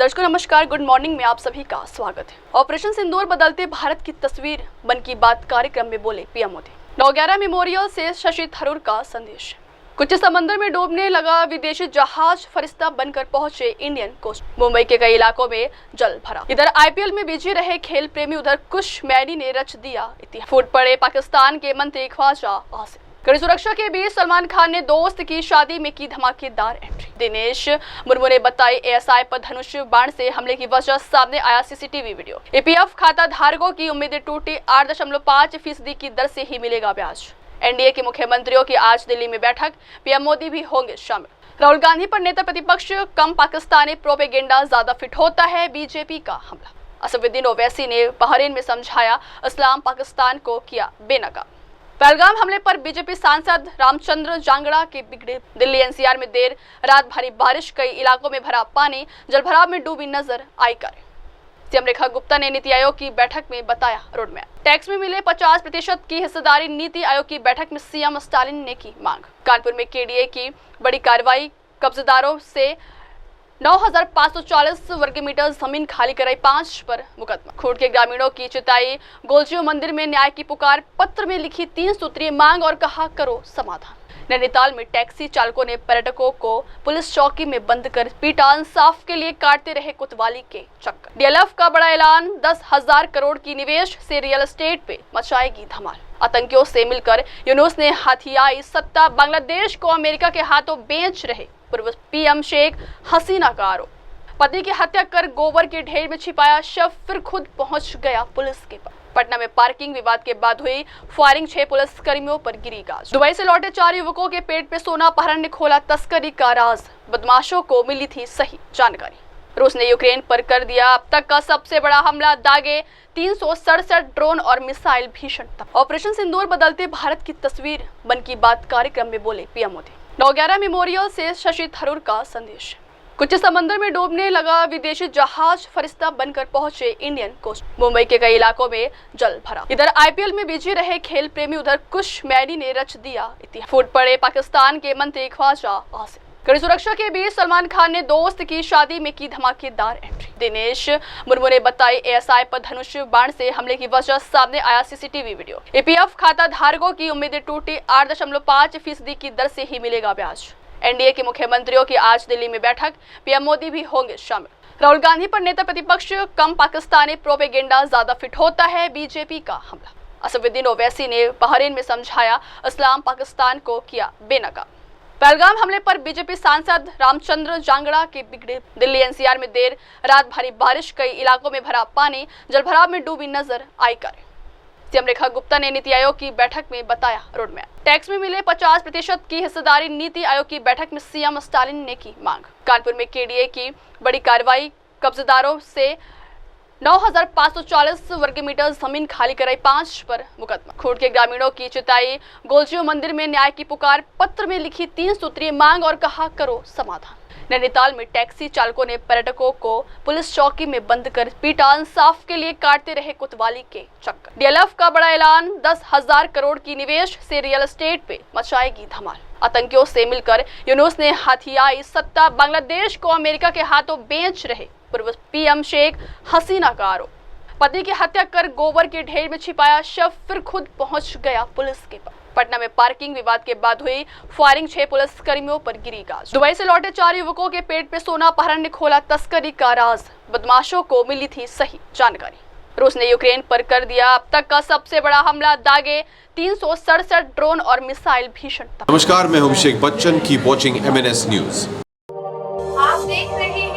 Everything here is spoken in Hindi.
दर्शकों नमस्कार, गुड मॉर्निंग में आप सभी का स्वागत है। ऑपरेशन सिंदूर बदलते भारत की तस्वीर, मन की बात कार्यक्रम में बोले पीएम मोदी। 9/11 मेमोरियल से शशि थरूर का संदेश। कुछ समंदर में डूबने लगा विदेशी जहाज, फरिश्ता बनकर पहुंचे इंडियन कोस्ट। मुंबई के कई इलाकों में जल भरा। इधर आईपीएल में बिजी रहे खेल प्रेमी, उधर कुछ मैनी ने रच दिया इतिहास। फूट पड़े पाकिस्तान के मंत्री ख्वाजा आसिफ। कड़ी सुरक्षा के बीच सलमान खान ने दोस्त की शादी में की धमाकेदार एंट्री। दिनेश मुर्मू ने बताई एएसआई पर धनुष बाण से हमले की वजह, सामने आया सीसीटीवी वीडियो। ईपीएफ खाता धारकों की उम्मीदें टूटी, 8.5% की दर से ही मिलेगा ब्याज। एनडीए के मुख्यमंत्रियों की आज दिल्ली में बैठक, पीएम मोदी भी होंगे शामिल। राहुल गांधी पर नेता प्रतिपक्ष कम पाकिस्तानी प्रोपेगेंडा ज्यादा फिट होता है, बीजेपी का हमला। असदुद्दीन ओवैसी ने बहरीन में समझाया, इस्लाम पाकिस्तान को किया बेनकाब। पहलगाम हमले पर बीजेपी सांसद रामचंद्र जांगड़ा के बिगड़े। दिल्ली एनसीआर में देर रात भारी बारिश, कई इलाकों में भरा पानी, जलभराव में डूबी नजर आई कार। सीएम रेखा गुप्ता ने नीति आयोग की बैठक में बताया रोडमैप। टैक्स में मिले 50% की हिस्सेदारी, नीति आयोग की बैठक में सीएम स्टालिन ने की मांग। कानपुर में केडीए की बड़ी कार्रवाई, कब्जेदारों से 9,540 वर्ग मीटर जमीन खाली कराई, 5 पर मुकदमा। खूंट के ग्रामीणों की चिताई, गोलजियो मंदिर में न्याय की पुकार, पत्र में लिखी 3 सूत्रीय मांग और कहा करो समाधान। नैनीताल में टैक्सी चालकों ने पर्यटकों को पुलिस चौकी में बंद कर पीटा, इंसाफ के लिए काटते रहे कोतवाली के चक्कर। डीएलएफ का बड़ा ऐलान, 10,000 करोड़ की निवेश से रियल एस्टेट पे मचाएगी धमाल। आतंकियों से मिलकर यूनुस ने हथियाई सत्ता, बांग्लादेश को अमेरिका के हाथों बेच रहे पूर्व पीएम शेख हसीना का आरोप। पति की हत्या कर गोबर के ढेर में छिपाया शव, फिर खुद पहुंच गया पुलिस के पास। पटना में पार्किंग विवाद के बाद हुई फायरिंग, 6 पुलिस कर्मियों पर गिरी गाज। दुबई से लौटे 4 युवकों के पेट पे सोना, अपहरण ने खोला तस्करी का राज। बदमाशों को मिली थी सही जानकारी। रूस ने यूक्रेन पर कर दिया अब तक का सबसे बड़ा हमला, दागे 367 ड्रोन और मिसाइल भीषण। ऑपरेशन सिंदूर बदलते भारत की तस्वीर, मन की बात कार्यक्रम में बोले पीएम मोदी। 9/11 मेमोरियल से शशि थरूर का संदेश। कुछ समंदर में डूबने लगा विदेशी जहाज, फरिश्ता बनकर पहुंचे इंडियन कोस्ट। मुंबई के कई इलाकों में जल भरा। इधर आईपीएल में बिजी रहे खेल प्रेमी, उधर कुछ मैनी ने रच दिया इतिहास। फूट पड़े पाकिस्तान के मंत्री ख्वाजा आसिफ। कड़ी सुरक्षा के बीच सलमान खान ने दोस्त की शादी में की धमाकेदार एंट्री। दिनेश मुर्मू ने बताई एएसआई पर धनुष बाण से हमले की वजह, सामने आया सीसीटीवी वीडियो। ईपीएफ खाता धारकों की उम्मीदें टूटी, 8.5% की दर से ही मिलेगा ब्याज। एनडीए के मुख्यमंत्रियों की आज दिल्ली में बैठक, पीएम मोदी भी होंगे शामिल। राहुल गांधी पर नेता प्रतिपक्ष कम पाकिस्तानी प्रोपेगेंडा ज्यादा फिट होता है, बीजेपी का हमला। असदुद्दीन ओवैसी ने बहरीन में समझाया, इस्लाम पाकिस्तान को किया बेनकाब। पहलगाम हमले पर बीजेपी सांसद रामचंद्र जांगड़ा के बिगड़े। दिल्ली एनसीआर में देर रात भारी बारिश, कई इलाकों में भरा पानी, जलभराव में डूबी नजर आई कार। सीएम रेखा गुप्ता ने नीति आयोग की बैठक में बताया रोडमैप। टैक्स में मिले 50% की हिस्सेदारी, नीति आयोग की बैठक में सीएम स्टालिन ने की मांग। कानपुर में केडीए की बड़ी कार्रवाई, कब्जेदारों से 9,540 वर्ग मीटर जमीन खाली कराई, 5 पर मुकदमा। खूंट के ग्रामीणों की चिताई, गोलजियो मंदिर में न्याय की पुकार, पत्र में लिखी 3 सूत्रीय मांग और कहा करो समाधान। नैनीताल में टैक्सी चालकों ने पर्यटकों को पुलिस चौकी में बंद कर पीटा, इंसाफ के लिए काटते रहे कोतवाली के चक्कर। डीएलएफ का बड़ा ऐलान, 10,000 करोड़ की निवेश से रियल एस्टेट पे मचाएगी धमाल। आतंकियों से मिलकर यूनुस ने हथियाई सत्ता, बांग्लादेश को अमेरिका के हाथों बेच रहे पूर्व पीएम शेख हसीना का आरोप। पति की हत्या कर गोबर के ढेर में छिपाया शव, फिर खुद पहुंच गया पुलिस के पास। पटना में पार्किंग विवाद के बाद हुई फायरिंग, 6 पुलिस कर्मियों पर गिरी गाज। दुबई से लौटे 4 युवकों के पेट पे सोना, अपहरण ने खोला तस्करी का राज। बदमाशों को मिली थी सही जानकारी। रूस ने यूक्रेन पर कर दिया अब तक का सबसे बड़ा हमला, दागे 367 ड्रोन और मिसाइल भीषण। नमस्कार, मैं Abhishek Bachchan, keep watching MNS news. आप देख रहे